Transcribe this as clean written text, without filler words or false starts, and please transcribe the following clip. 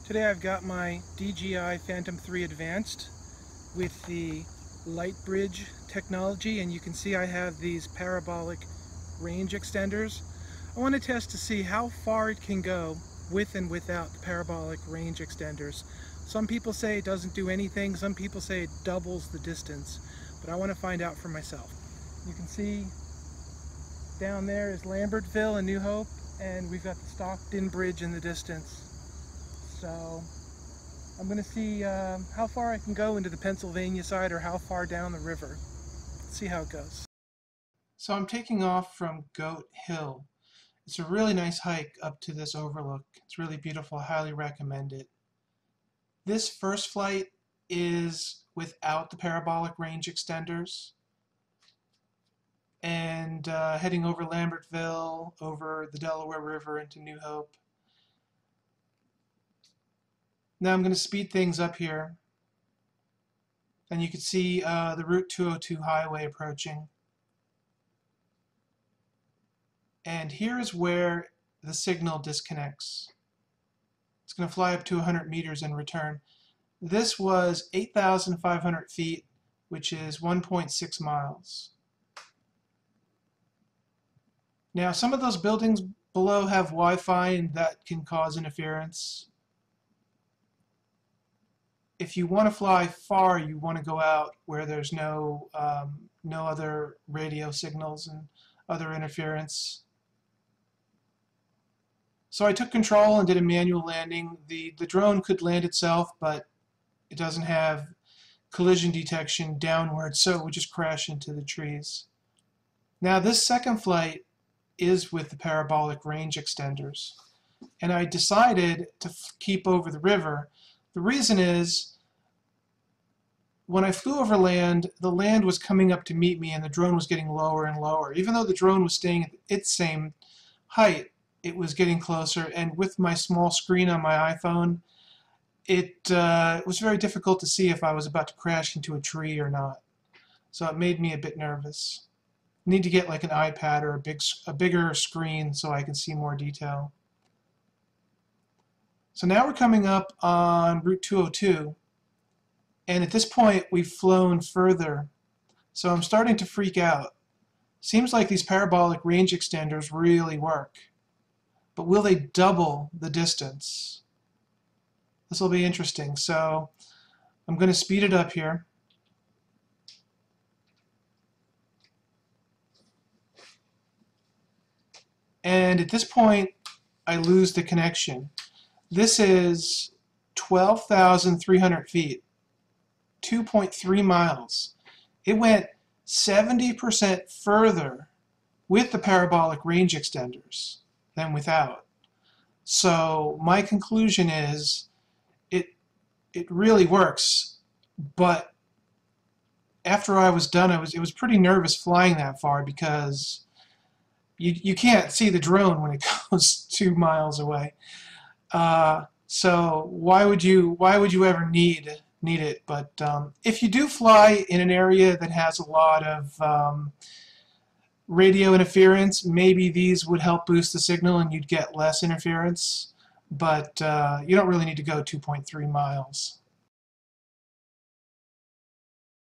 Today I've got my DJI Phantom 3 Advanced with the light bridge technology, and you can see I have these parabolic range extenders. I want to test to see how far it can go with and without the parabolic range extenders. Some people say it doesn't do anything, some people say it doubles the distance, but I want to find out for myself. You can see down there is Lambertville and New Hope, and we've got the Stockton Bridge in the distance. So I'm going to see how far I can go into the Pennsylvania side or how far down the river. Let's see how it goes. So I'm taking off from Goat Hill. It's a really nice hike up to this overlook. It's really beautiful. I highly recommend it. This first flight is without the parabolic range extenders, and heading over Lambertville, over the Delaware River into New Hope. Now I'm going to speed things up here, and you can see the Route 202 highway approaching. And here is where the signal disconnects. It's going to fly up to 100 meters and return. This was 8,500 feet, which is 1.6 miles. Now, some of those buildings below have Wi-Fi, and that can cause interference. If you want to fly far, you want to go out where there's no other radio signals and other interference. So I took control and did a manual landing. The drone could land itself, but it doesn't have collision detection downward, so it would just crash into the trees. Now this second flight is with the parabolic range extenders, and I decided to keep over the river. The reason is, when I flew over land, the land was coming up to meet me and the drone was getting lower and lower. Even though the drone was staying at its same height, it was getting closer, and with my small screen on my iPhone, it was very difficult to see if I was about to crash into a tree or not. So it made me a bit nervous. I need to get like an iPad or a bigger screen so I can see more detail. So now we're coming up on Route 202, and at this point we've flown further. So I'm starting to freak out. Seems like these parabolic range extenders really work. But will they double the distance? This will be interesting. So I'm going to speed it up here. And at this point, I lose the connection. This is 12,300 feet, 2.3 miles. It went 70% further with the parabolic range extenders than without. So my conclusion is it really works, but after I was done, it was pretty nervous flying that far because you can't see the drone when it goes 2 miles away. So why would you ever need it? But if you do fly in an area that has a lot of radio interference, maybe these would help boost the signal and you'd get less interference, but you don't really need to go 2.3 miles.